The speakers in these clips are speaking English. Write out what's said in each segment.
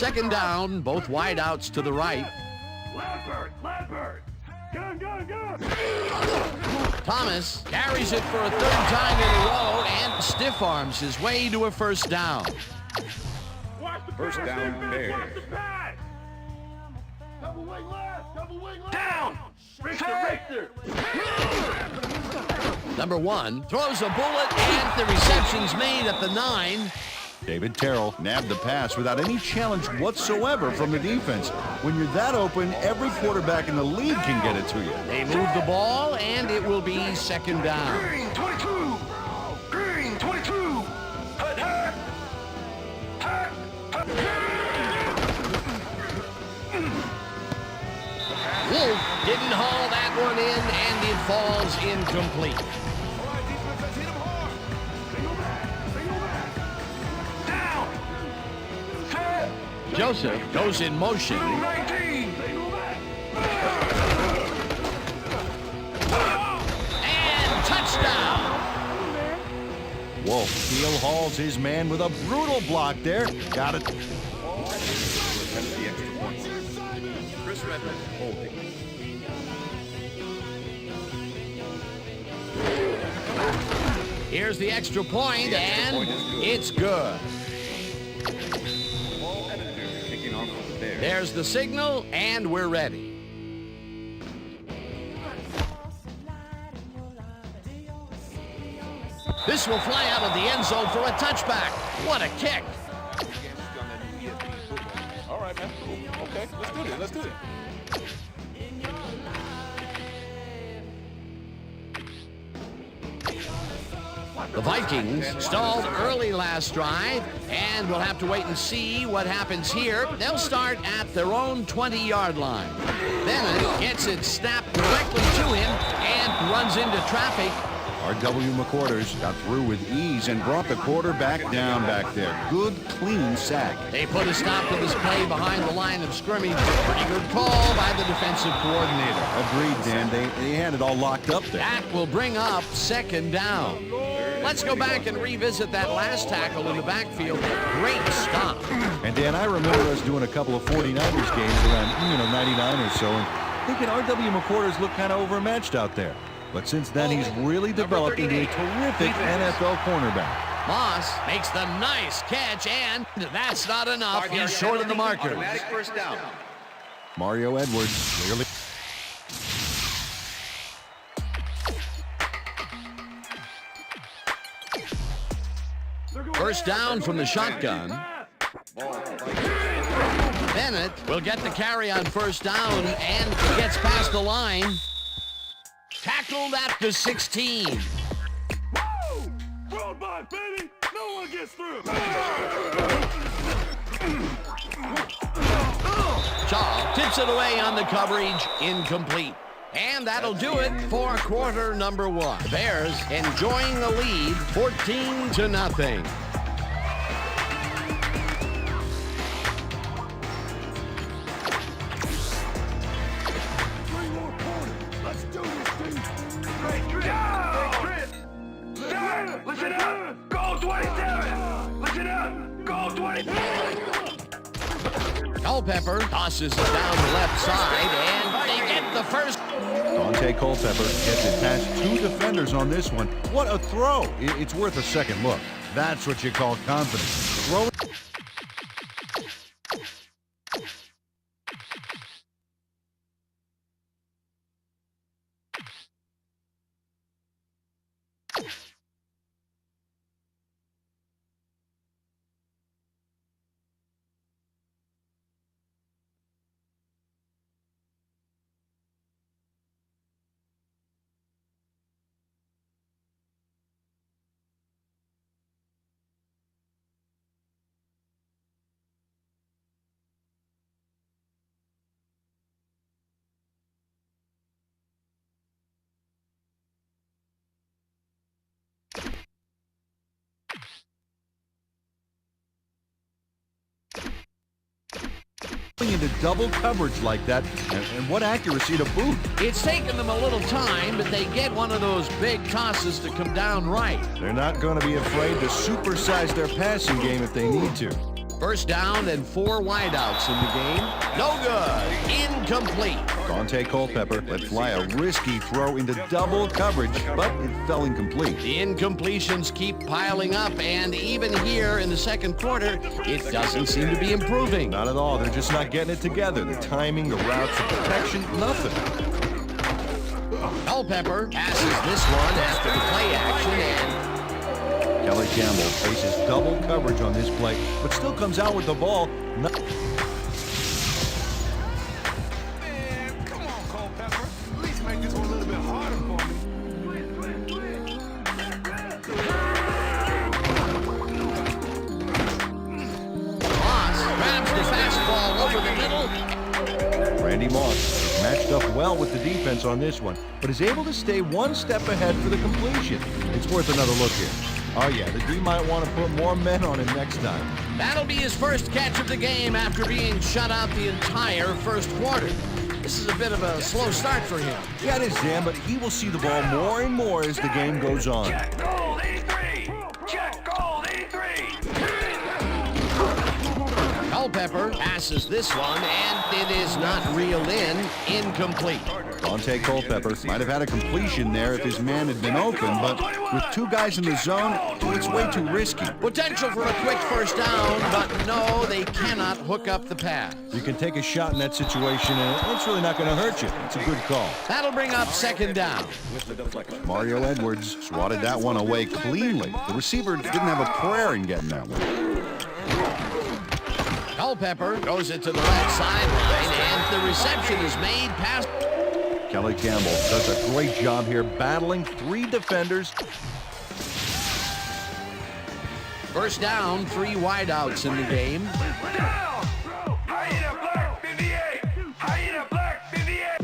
Second down, both wideouts to the right. Lampert. Gun. Thomas carries it for a third time in a row and stiff arms his way to a first down. First down, Bears. Double wing left. Down. Richter. Number 1 throws a bullet, and the reception's made at the 9. David Terrell nabbed the pass without any challenge whatsoever from the defense. When you're that open, every quarterback in the league can get it to you. They move the ball, and it will be second down. Green 22. Hut. Wolf didn't haul that one in, and it falls incomplete. Joseph goes in motion. 19. And touchdown. Wolf heel hauls his man with a brutal block there. Got it. The extra point. Chris Redmond holding. Here's the extra point, and it's good. Ball editor kicking off the Bears. There's the signal, and we're ready. This will fly out of the end zone for a touchback. What a kick. All right, man. Cool. Okay, let's do this. The Vikings stalled early last drive, and we'll have to wait and see what happens here. They'll start at their own 20-yard line. Bennett gets it snapped directly to him and runs into traffic. R.W. McQuarters got through with ease and brought the quarterback down back there. Good, clean sack. They put a stop to this play behind the line of scrimmage. Pretty good call by the defensive coordinator. Agreed, Dan. They had it all locked up there. That will bring up second down. Let's go back and revisit that last tackle in the backfield. Great stop. And Dan, I remember us doing a couple of 49ers games around, 99 or so, and thinking R.W. McQuarters looked kind of overmatched out there. But since then, he's really developed into a terrific NFL cornerback. Moss makes the nice catch, and that's not enough. He's short of the marker. Automatic first down. Mario Edwards clearly. First down from the shotgun. Bennett will get the carry on first down and gets past the line. Tackled at the 16. Woo! Roll by, baby. No one gets through. Shaw tips it away on the coverage, incomplete. And that'll do it for quarter number 1. Bears enjoying the lead, 14-0. Listen up! Go 27! Listen up! Go 27! Culpepper tosses it down the left side, and they get the first. Dante Culpepper gets it past 2 defenders on this one. What a throw! It's worth a second look. That's what you call confidence. Throw. Into double coverage like that, and what accuracy to boot. It's taken them a little time, but they get one of those big tosses to come down right. They're not going to be afraid to supersize their passing game if they need to. First down and 4 wideouts in the game. No good. Incomplete. Dante Culpepper let fly a risky throw into double coverage, but it fell incomplete. The incompletions keep piling up, and even here in the second quarter, it doesn't seem to be improving. Not at all. They're just not getting it together. The timing, the routes, the protection, nothing. Culpepper passes this one after the play action, and Kelly Campbell faces double coverage on this play, but still comes out with the ball. Man, come on, Culpepper. At least make this one a little bit harder for me. Moss grabs the fastball over the middle. Randy Moss matched up well with the defense on this one, but is able to stay one step ahead for the completion. It's worth another look here. Oh yeah, the D might want to put more men on him next time. That'll be his first catch of the game after being shut out the entire first quarter. This is a bit of a slow start for him. Yeah, it is, Dan, but he will see the ball more and more as the game goes on. Check goal 83. Check goal 83. Culpepper passes this one, and it is not reeled in. Incomplete. Dante Culpepper might have had a completion there if his man had been open, but with 2 guys in the zone, it's way too risky. Potential for a quick first down, but no, they cannot hook up the pass. You can take a shot in that situation, and it's really not going to hurt you. It's a good call. That'll bring up second down. Mario Edwards swatted that one away cleanly. The receiver didn't have a prayer in getting that one. Culpepper goes it to the left sideline, and the reception is made past. Kelly Campbell does a great job here battling 3 defenders. First down, 3 wideouts in the game. Down. Hyena black 58. Hyena black 58.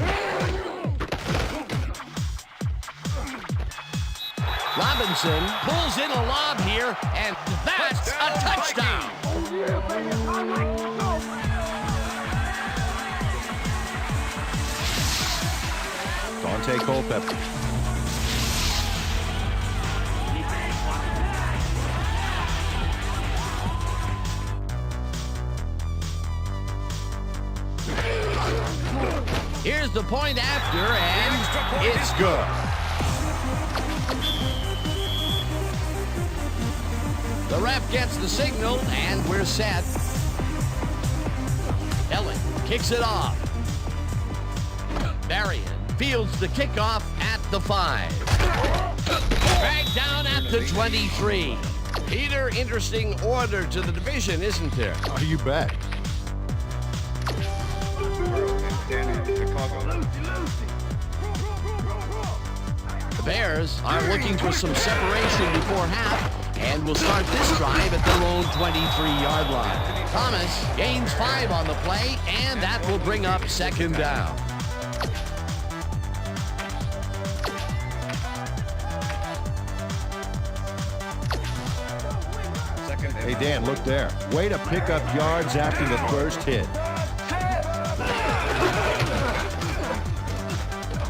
Robinson pulls in a lob here, and that's a touchdown. Dante Culpepper. Here's the point after, and it's good. The ref gets the signal, and we're set. Ellen kicks it off. Varian fields the kickoff at the 5. Dragged down at the 23. Peter, interesting order to the division, isn't there? Oh, you bet. The Bears are looking for some separation before half and will start this drive at their own 23-yard line. Thomas gains 5 on the play, and that will bring up second down. Hey, Dan, look there. Way to pick up yards after the first hit.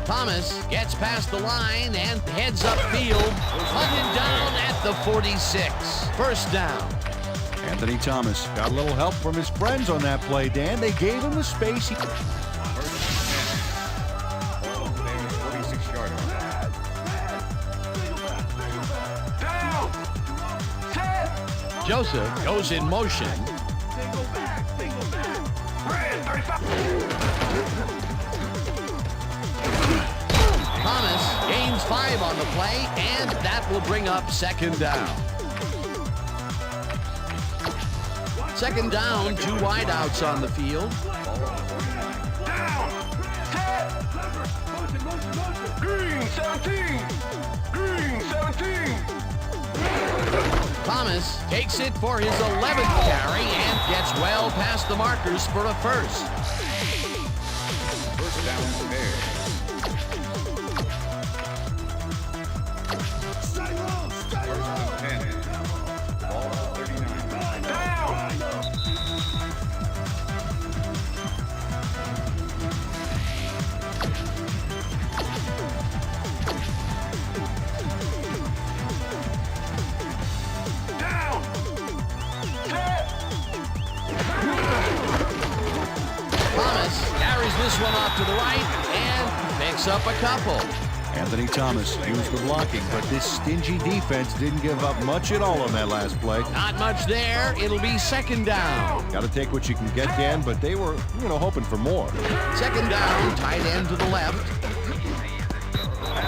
Thomas gets past the line and heads upfield, hunted down at the 46. First down. Anthony Thomas got a little help from his friends on that play, Dan. They gave him the space. He... Joseph goes in motion. Thomas gains 5 on the play, and that will bring up second down. Second down, 2 wideouts on the field. Green 17. Green 17. Thomas takes it for his 11th carry and gets well past the markers for a first. First down there. this one off to the right and picks up a couple. Anthony Thomas used the blocking, but this stingy defense didn't give up much at all on that last play. Not much there. It'll be second down. Got to take what you can get, Dan, but they were, hoping for more. Second down, tight end to the left.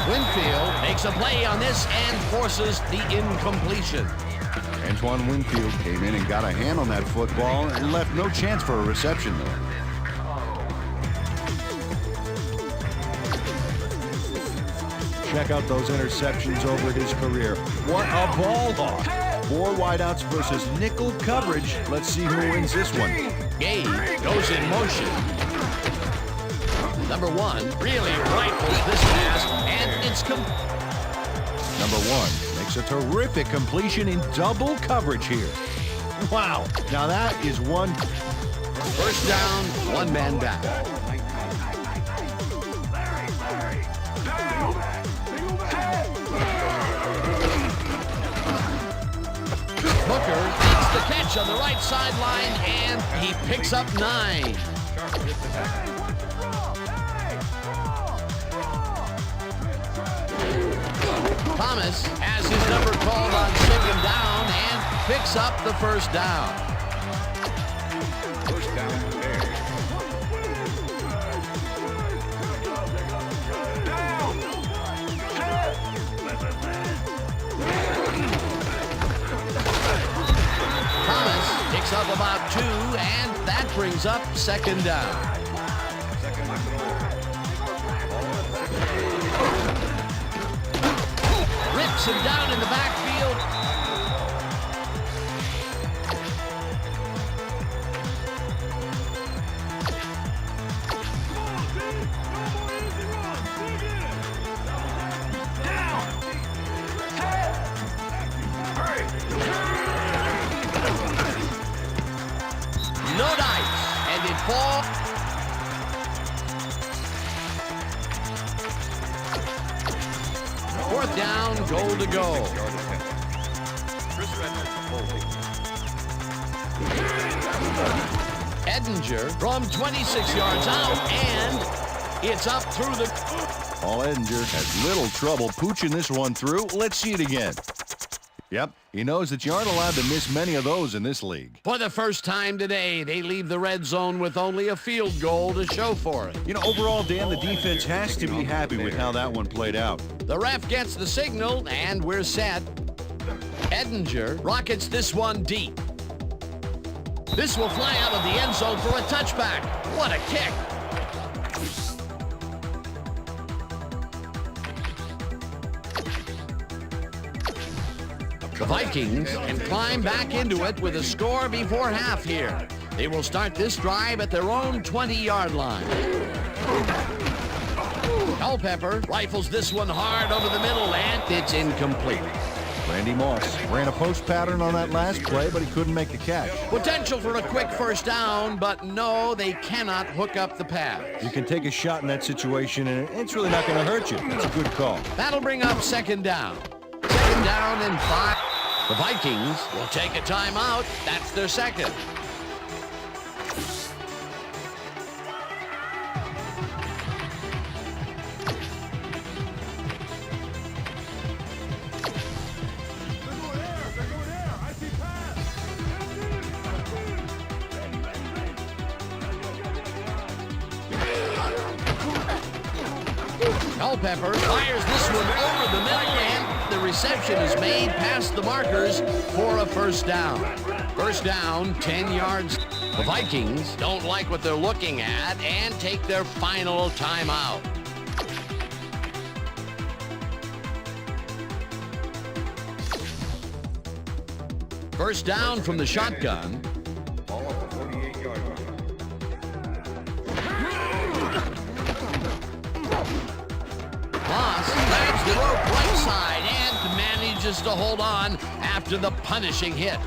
Winfield makes a play on this and forces the incompletion. Antoine Winfield came in and got a hand on that football and left no chance for a reception there. Check out those interceptions over his career. What a ball hawk. 4 wideouts versus nickel coverage. Let's see who wins this one. Gage goes in motion. Number 1 really rifles this pass, and it's Number 1 makes a terrific completion in double coverage here. Wow. Now that is one. First down, 1 man back. Booker makes the catch on the right sideline, and he picks up 9. Thomas has his number called on second down and picks up the first down. First down, Bears. Thomas picks up about 2, and that brings up second down. Rips him down in the backfield. No dice, and it falls. Fourth down, goal to go. Edinger from 26 yards out, and it's up through the... Paul Edinger has little trouble pooching this one through. Let's see it again. Yep, he knows that you aren't allowed to miss many of those in this league. For the first time today, they leave the red zone with only a field goal to show for it. Overall, Dan, the defense has to be happy with how that one played out. The ref gets the signal, and we're set. Edinger rockets this one deep. This will fly out of the end zone for a touchback. What a kick. The Vikings can climb back into it with a score before half here. They will start this drive at their own 20-yard line. Culpepper rifles this one hard over the middle, and it's incomplete. Randy Moss ran a post pattern on that last play, but he couldn't make the catch. Potential for a quick first down, but no, they cannot hook up the pass. You can take a shot in that situation, and it's really not going to hurt you. It's a good call. That'll bring up second down. Second down and 5. The Vikings will take a timeout. That's their second. Culpepper fires this one over the middle, and the reception is made past the markers for a first down. First down, 10 yards. The Vikings don't like what they're looking at and take their final timeout. First down from the shotgun. Ball at the 48-yard line. Moss grabs the rope right side and manages to hold on after the punishing hit.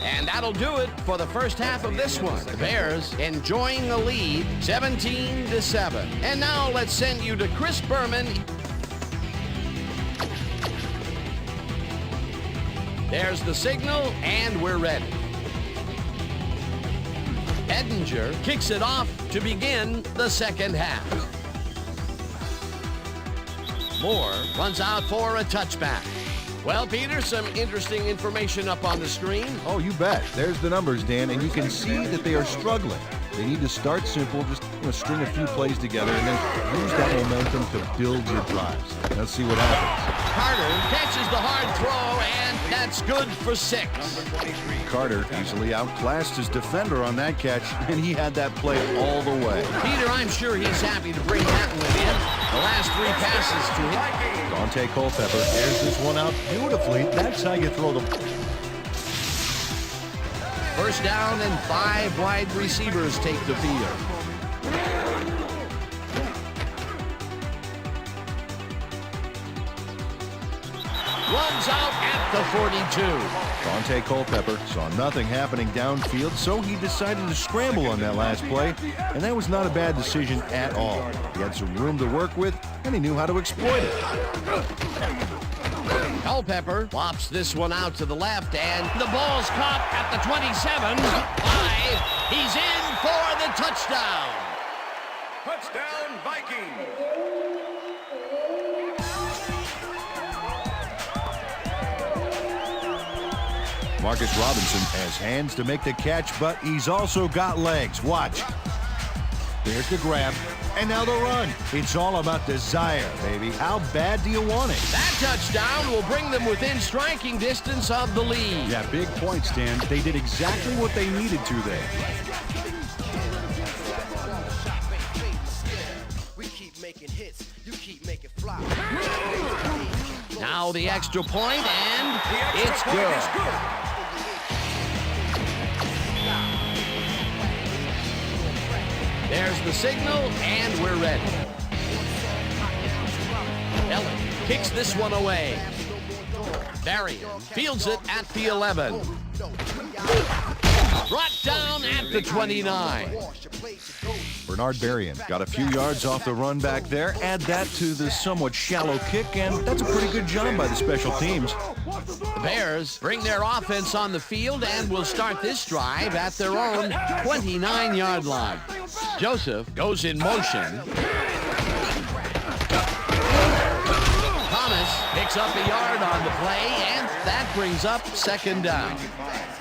And that'll do it for the first half of this one. The Bears enjoying the lead, 17-7. And now let's send you to Chris Berman. There's the signal, and we're ready. Edinger kicks it off to begin the second half. Moore runs out for a touchback. Well, Peter, some interesting information up on the screen. Oh, you bet. There's the numbers, Dan, and you can see that they are struggling. They need to start simple, just string a few plays together, and then use that momentum to build your drives. Let's see what happens. Carter catches the hard throw, and that's good for 6. Carter easily outclassed his defender on that catch, and he had that play all the way. Peter, I'm sure he's happy to bring that one in. The last 3 passes to him. Dante Culpepper airs this one out beautifully. That's how you throw the... First down and 5 wide receivers take the field. Runs out at the 42. Dante Culpepper saw nothing happening downfield, so he decided to scramble on that last play, and that was not a bad decision at all. He had some room to work with, and he knew how to exploit it. Culpepper flops this one out to the left, and the ball's caught at the 27. 5. He's in for the touchdown. Touchdown, Vikings! Marcus Robinson has hands to make the catch, but he's also got legs. Watch. There's the grab, and now the run. It's all about desire, baby. How bad do you want it? That touchdown will bring them within striking distance of the lead. Yeah, big points, Dan. They did exactly what they needed to there. Now the extra point, and it's good. There's the signal, and we're ready. Ellen kicks this one away. Varian fields it at the 11. Brought down at the 29. Bernard Varian got a few yards off the run back there. Add that to the somewhat shallow kick, and that's a pretty good job by the special teams. The Bears bring their offense on the field and will start this drive at their own 29-yard line. Joseph goes in motion. Thomas picks up a yard on the play, and that brings up second down.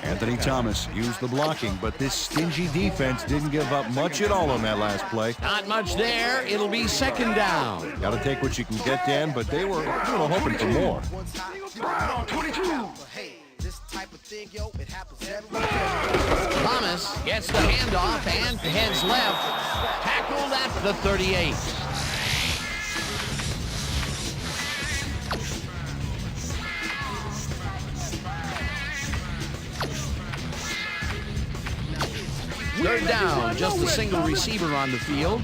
Anthony Thomas used the blocking, but this stingy defense didn't give up much at all on that last play. Not much there. It'll be second down. Got to take what you can get, Dan, but they were hoping for more. Thomas gets the handoff and heads left. Tackled at the 38. Third down, just a single receiver on the field.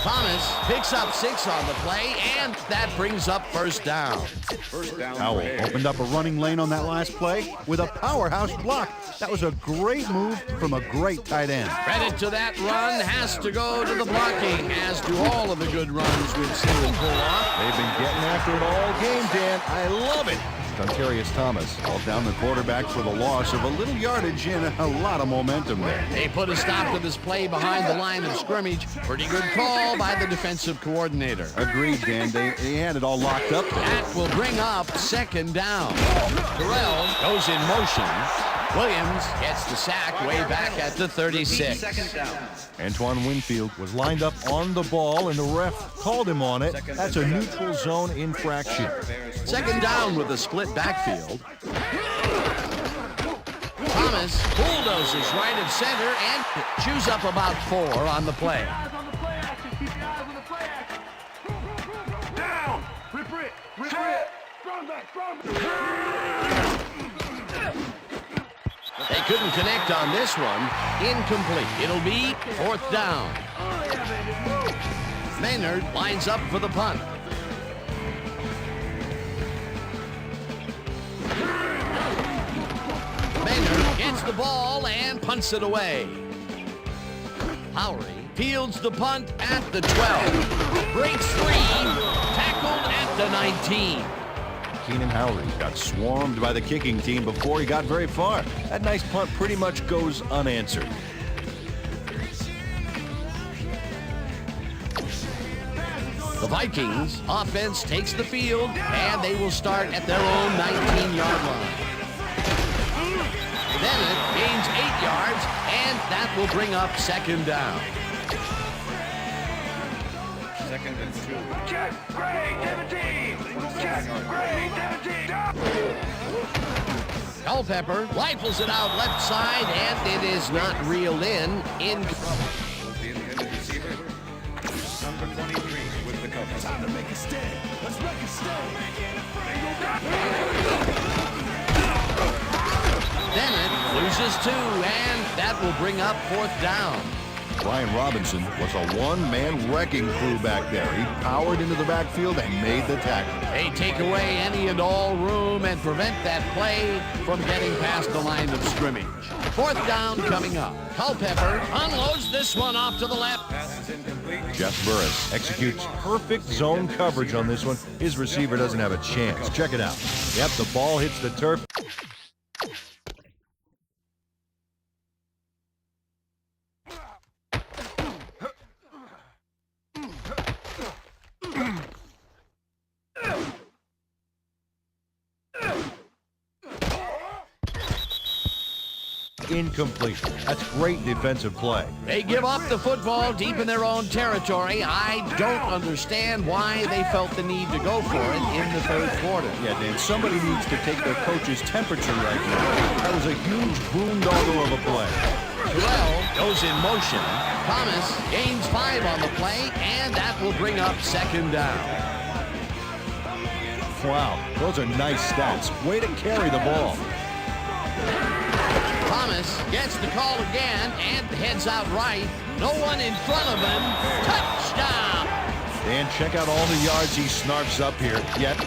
Thomas picks up 6 on the play, and that brings up first down. First down. Howell opened up a running lane on that last play with a powerhouse block. That was a great move from a great tight end. Credit to that run has to go to the blocking, as do all of the good runs we've seen them pull off. They've been getting after it all game, Dan. I love it. Dontarius Thomas hauled down the quarterback for the loss of a little yardage and a lot of momentum there. They put a stop to this play behind the line of scrimmage. Pretty good call by the defensive coordinator. Agreed, Dan. They had it all locked up there. That will bring up second down. Terrell goes in motion. Williams gets the sack way back at the 36. Antoine Winfield was lined up on the ball, and the ref called him on it. That's a neutral zone infraction. Second down with a split backfield. Thomas bulldozes right of center and chews up about 4 on the play. They couldn't connect on this one. Incomplete. It'll be fourth down. Maynard lines up for the punt. Maynard gets the ball and punts it away. Lowry fields the punt at the 12. Breaks free. Tackled at the 19. Keenan Howry got swarmed by the kicking team before he got very far. That nice punt pretty much goes unanswered. The Vikings offense takes the field, and they will start at their own 19-yard line. Bennett gains 8 yards, and that will bring up second down. Second and 2. Check, Gray, 17. Check, Gray, 17. Culpepper rifles it out left side, and it is not reeled in. Was the intended receiver. Number 23 with the cover. Time to make a stand. Let's make a stand. Bennett loses 2, and that will bring up fourth down. Brian Robinson was a one-man wrecking crew back there. He powered into the backfield and made the tackle. They take away any and all room and prevent that play from getting past the line of scrimmage. Fourth down coming up. Culpepper unloads this one off to the left. Pass is incomplete. Jeff Burris executes perfect zone coverage on this one. His receiver doesn't have a chance. Check it out. Yep, the ball hits the turf. Incomplete. That's great defensive play. They give up the football deep in their own territory. I don't understand why they felt the need to go for it in the third quarter. Yeah, Dan, somebody needs to take their coach's temperature right now. That was a huge boondoggle of a play. Terrell goes in motion. Thomas gains 5 on the play, and that will bring up second down. Wow, those are nice stats. Way to carry the ball. Thomas gets the call again and heads out right. No one in front of him. Touchdown! Dan, check out all the yards he snarfs up here. Yet,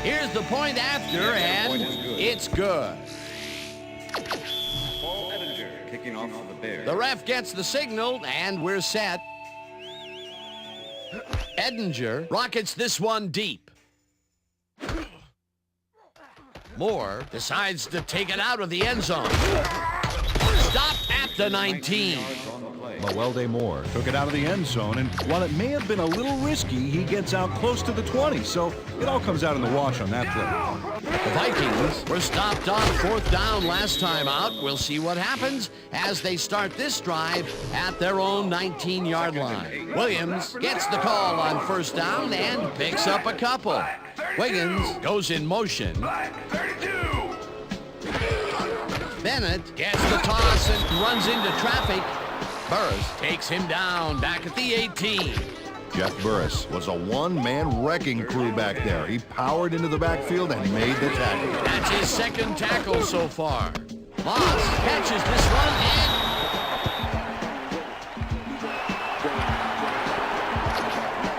here's the point after, and it's good. Paul Edinger kicking off for the Bears. The ref gets the signal, and we're set. Edinger rockets this one deep. Moore decides to take it out of the end zone. Stopped at the 19. Mawelde Moore took it out of the end zone, and while it may have been a little risky, he gets out close to the 20, so it all comes out in the wash on that play. The Vikings were stopped on fourth down last time out. We'll see what happens as they start this drive at their own 19-yard line. Williams gets the call on first down and picks up a couple. Wiggins goes in motion. 32. Bennett gets the toss and runs into traffic. Burris takes him down back at the 18. Jeff Burris was a one-man wrecking crew back there. He powered into the backfield and made the tackle. That's his second tackle so far. Moss catches this one and...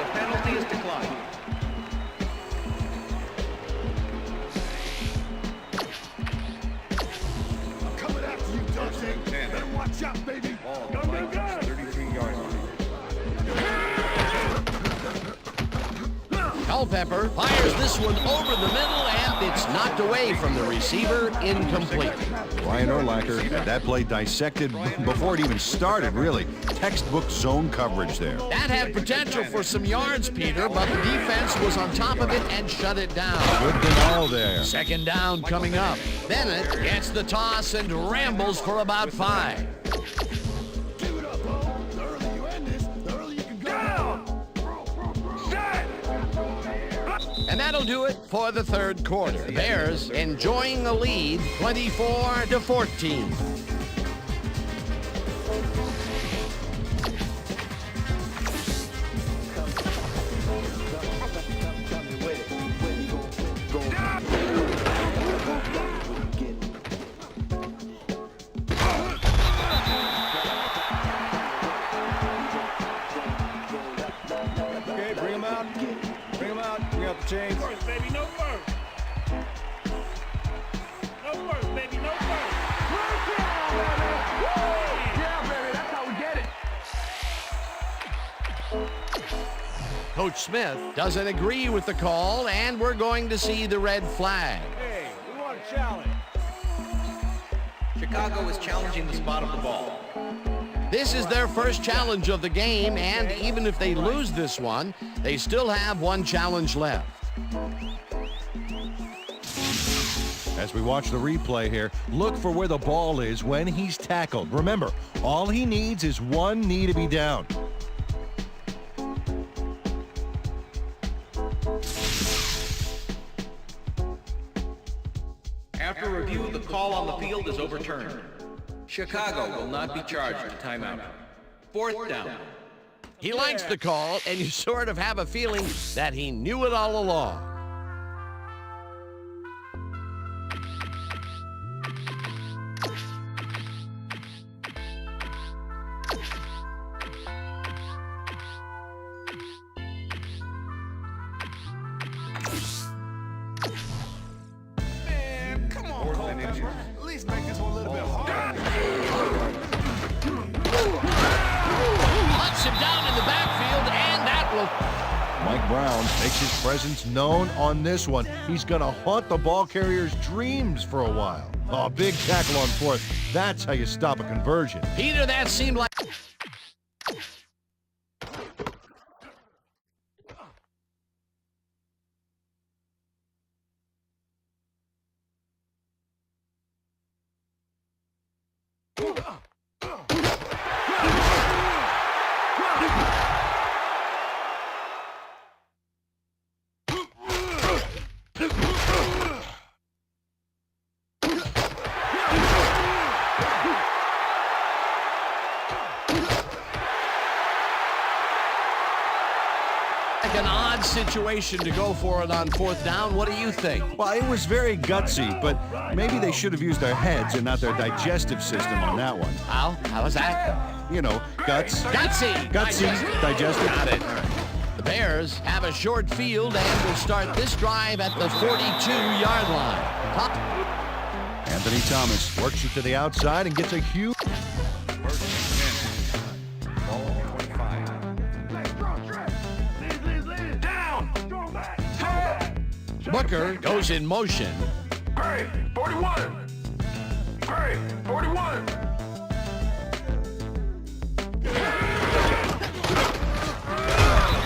The penalty is declined. I'm coming after you, Dusty. Better watch out, baby. Ball the Vikings 33-yard line. Culpepper fires this one over the middle, and it's knocked away from the receiver, incomplete. Ryan Urlacher had that play dissected before it even started, really. Textbook zone coverage there. That had potential for some yards, Peter, but the defense was on top of it and shut it down. Good denial there. Second down coming up. Bennett gets the toss and rambles for about 5. Give it up, huh? The earlier you end this, the earlier you can go. Down! Set! And that'll do it for the third quarter. The Bears enjoying the lead, 24-14. Okay, bring him out. Bring him out. Bring out the chains. First, baby, no first. No first, baby, no first. Coach Smith doesn't agree with the call, and we're going to see the red flag. Hey, we want a challenge. Chicago is challenging the spot of the ball. This is their first challenge of the game, and even if they lose this one, they still have one challenge left. As we watch the replay here, look for where the ball is when he's tackled. Remember, all he needs is one knee to be down. After review, the call on the field is overturned. Chicago will not be charged a timeout. Fourth down. He likes the call, and you sort of have a feeling that he knew it all along. Man, come on, Fourth Cole and Pepper. inches. At least make this one a little bit harder. Hunts him down in the backfield, and that will... Mike Brown makes his presence known on this one. He's going to haunt the ball carrier's dreams for a while. Oh, big tackle on fourth. That's how you stop a conversion. Peter, that seemed like... an odd situation to go for it on fourth down. What do you think? Well, it was very gutsy, but maybe they should have used their heads and not their digestive system on that one. How was that? You know, guts. Gutsy. Gutsy, digestive. Got it. The Bears have a short field and will start this drive at the 42-yard line. Anthony Thomas works it to the outside and gets a huge... First and 10. Ball on the 25. Let's draw track. Lead. Down. Strong back. Hey. Booker goes in motion. Great. 41. Great. 41.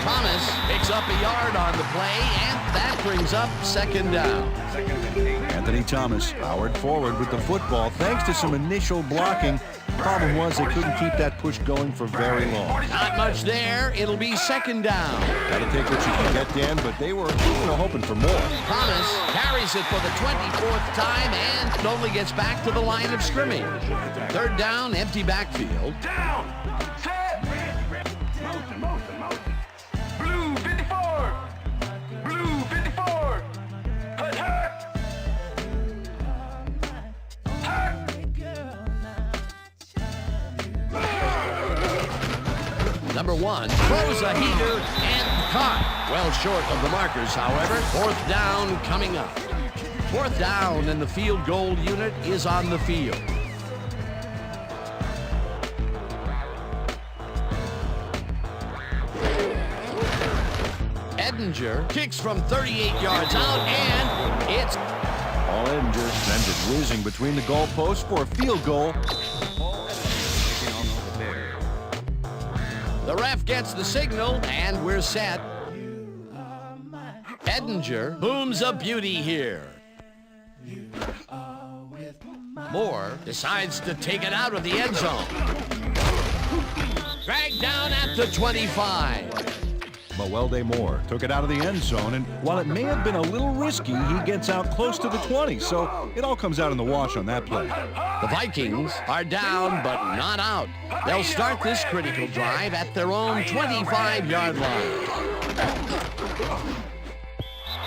Thomas picks up a yard on the play, and that brings up second down. Second and 8. Anthony Thomas powered forward with the football thanks to some initial blocking. Problem was they couldn't keep that push going for very long. Not much there. It'll be second down. Gotta take what you can get, Dan, but they were hoping for more. Thomas carries it for the 24th time and only gets back to the line of scrimmage. Third down, empty backfield. Down. Set. Motion. Blue 54. Blue 54. Hut. Number one throws a heater and caught. Well short of the markers, however. Fourth down coming up. Fourth down, and the field goal unit is on the field. Edinger kicks from 38 yards out, and it's... All Edinger sends it whizzing between the goalposts for a field goal. Taking on the Bears. The ref gets the signal, and we're set. Edinger booms a beauty here. Moore decides to take it out of the end zone. Dragged down at the 25. But Welde Moore took it out of the end zone, and while it may have been a little risky, he gets out close to the 20, so it all comes out in the wash on that play. The Vikings are down, but not out. They'll start this critical drive at their own 25-yard line.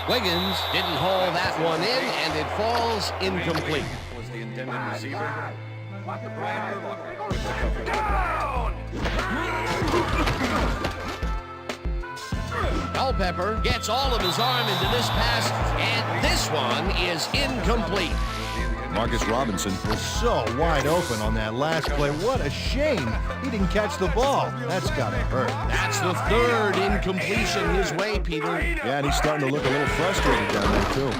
Wiggins didn't haul that one in, and it falls incomplete. Was the intended receiver. Culpepper gets all of his arm into this pass, and this one is incomplete. Marcus Robinson was so wide open on that last play. What a shame he didn't catch the ball. That's got to hurt. That's the third incompletion his way, Peter. Yeah, and he's starting to look a little frustrated down there, too.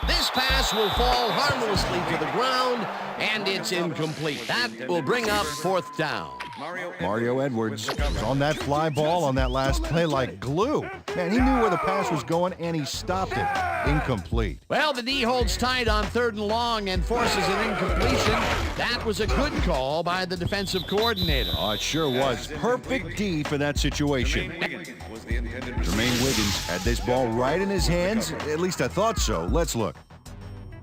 This pass will fall harmlessly to the ground, and it's incomplete. That will bring up fourth down. Mario Edwards was on that fly ball on that last play like glue. Man, he knew where the pass was going, and he stopped it. Incomplete. Well, the D holds tight on 3rd and long and forces an incompletion. That was a good call by the defensive coordinator. Oh, it sure was. Perfect D for that situation. Jermaine Wiggins had this ball right in his hands. At least I thought so. Let's look.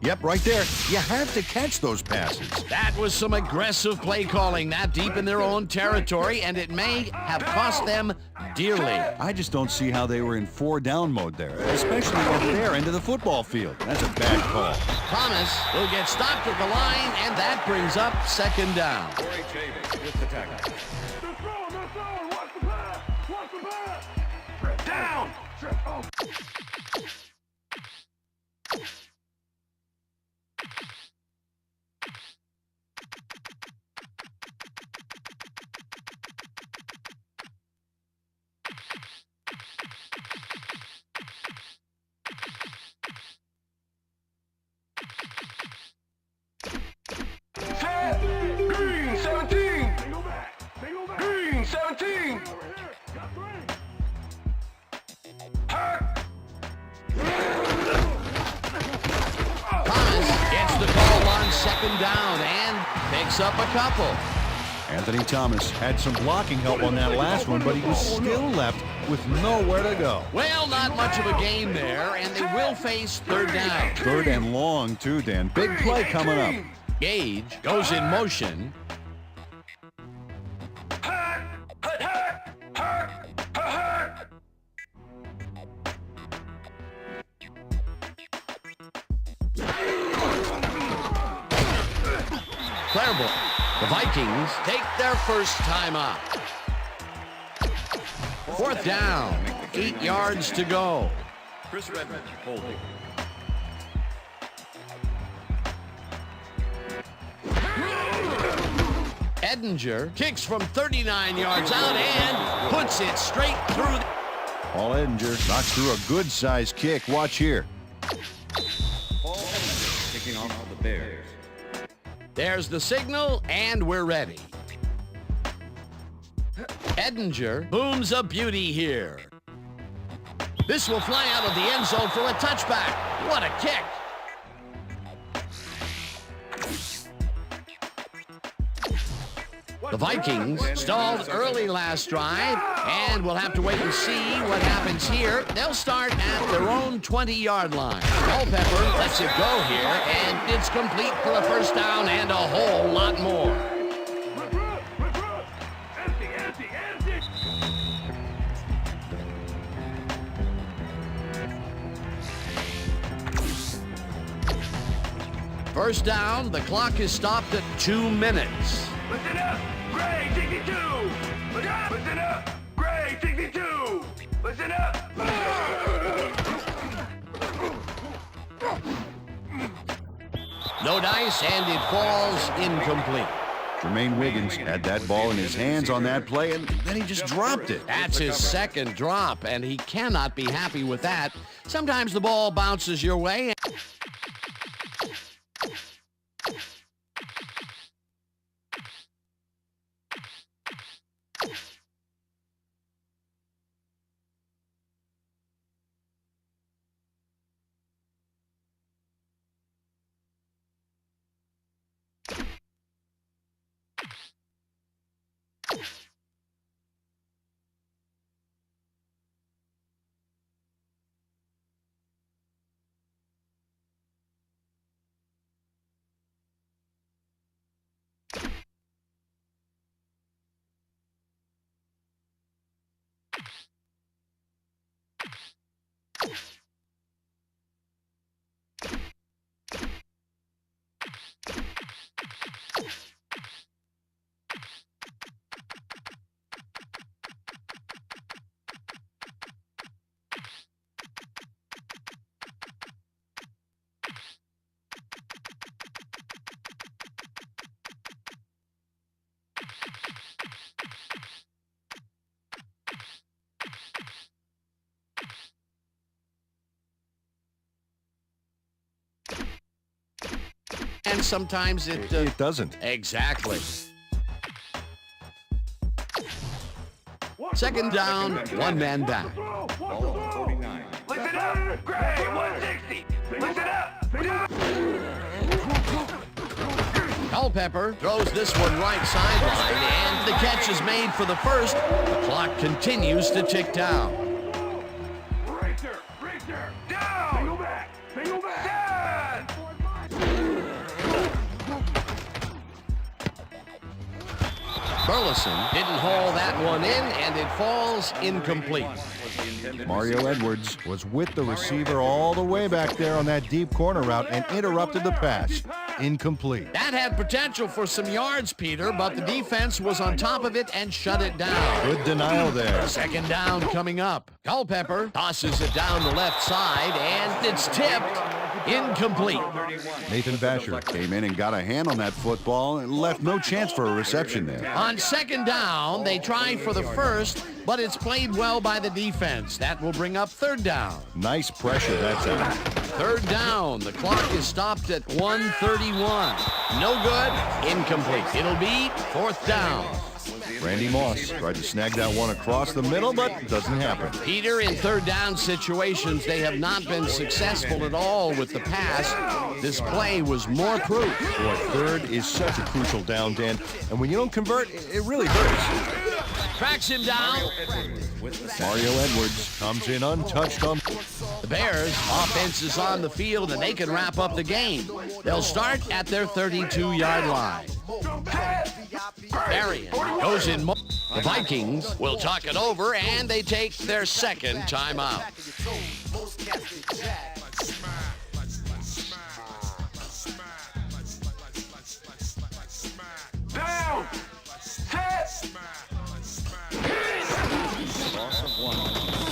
Yep, right there. You have to catch those passes. That was some aggressive play calling that deep in their own territory, and it may have cost them dearly. I just don't see how they were in 4-down mode there, especially at their end of the football field. That's a bad call. Thomas will get stopped at the line, and that brings up 2nd down. With the tackle. They're throwing. Watch the pass. Watch the pass. Down. Oh. Green 17. Green 17. Thomas gets the call on 2nd down and picks up a couple. Anthony Thomas had some blocking help on that last one, but he was still left with nowhere to go. Well, not much of a gain there, and they will face 3rd down. 3rd and long, too, Dan. Big play coming up. Gage goes in motion. Clairvoyant. The Vikings take their first time out. 4th down, 8 yards to go. Chris Redmond holding. Edinger kicks from 39 yards out and puts it straight through. Paul Edinger knocks through a good-sized kick. Watch here. Paul Edinger taking on the Bears. There's the signal, and we're ready. Edinger booms a beauty here. This will fly out of the end zone for a touchback. What a kick. The Vikings stalled early last drive, and we'll have to wait and see what happens here. They'll start at their own 20-yard line. Culpepper lets it go here, and it's complete for a first down and a whole lot more. Empty. First down, the clock is stopped at 2 minutes. Listen up, Gray 62. Listen up, Gray 62. Listen up. No dice, and it falls incomplete. Jermaine Wiggins had that ball in his hands on that play, and then he just dropped it. That's his 2nd drop, and he cannot be happy with that. Sometimes the ball bounces your way. and sometimes It doesn't. Exactly. Second down, one man back. Ball on the 49. Listen up! Gray, 160! Listen up! Culpepper throws this one right sideline, and the catch is made for the first. The clock continues to tick down. Richter! Down! Single back! Down! Burleson didn't haul that one in, and it falls incomplete. Mario Edwards was with the receiver all the way back there on that deep corner route and interrupted the pass. Incomplete. That had potential for some yards, Peter, but the defense was on top of it and shut it down. Good denial there. Second down coming up. Culpepper tosses it down the left side, and it's tipped. Incomplete. Nathan Basher came in and got a hand on that football and left no chance for a reception there. On second down, they try for the first, but it's played well by the defense. That will bring up third down. Nice pressure that time. Third down. The clock is stopped at 1:31. No good. Incomplete. It'll be fourth down. Randy Moss tried to snag that one across the middle, but it doesn't happen. Peter, in third down situations, they have not been successful at all with the pass. This play was more proof. Boy, third is such a crucial down, Dan, and when you don't convert, it really hurts. Tracks him down. Mario Edwards comes in untouched on. The Bears' offense is on the field, and they can wrap up the game. They'll start at their 32-yard line. Varian goes in. The Vikings will talk it over, and they take their second timeout. Down! Set! Loss of one on the play.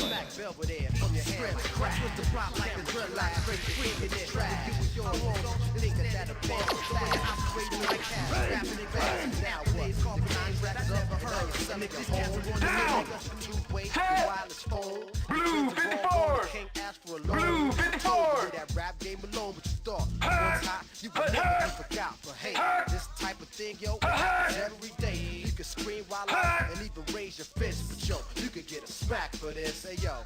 Down! Set! Blue 54! Blue 54! This type of thing, yo, every day. You can scream while out and even raise your fist. But yo, you could get a smack for this. Hey, yo.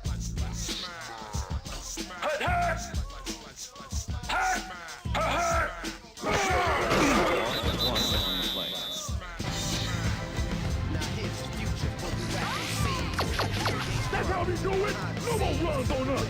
Now here's the future for you at That's how we do it! No more runs on us!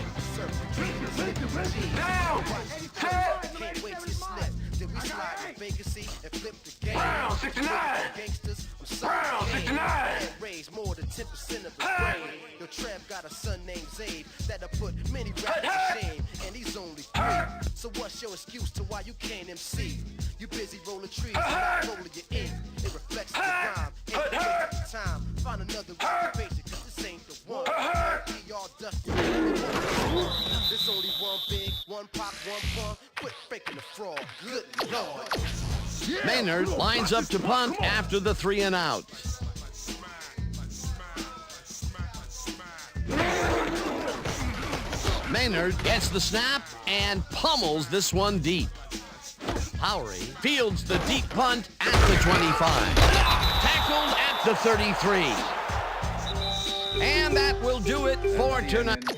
Down! Set! Can't wait to slip. Then we slide the vacancy and flip the game. Brown 69! Gangsters, Brown 69! raise more than 10% of the brain. Your Trev got a son named Zabe that'll put many rappers to shame, and he's only 3. So what's your excuse to why you can't MC? You busy rolling trees, not rolling your ink. It reflects the rhyme. Ain't the time. Find another occupation, cause this ain't the one. Be all dusty. There's only one big, one pop, one pump. Quit faking the fraud. Good Lord. Maynard lines up to punt after the 3 and out. Maynard gets the snap and pummels this one deep. Howery fields the deep punt at the 25. Tackled at the 33. And that will do it for tonight.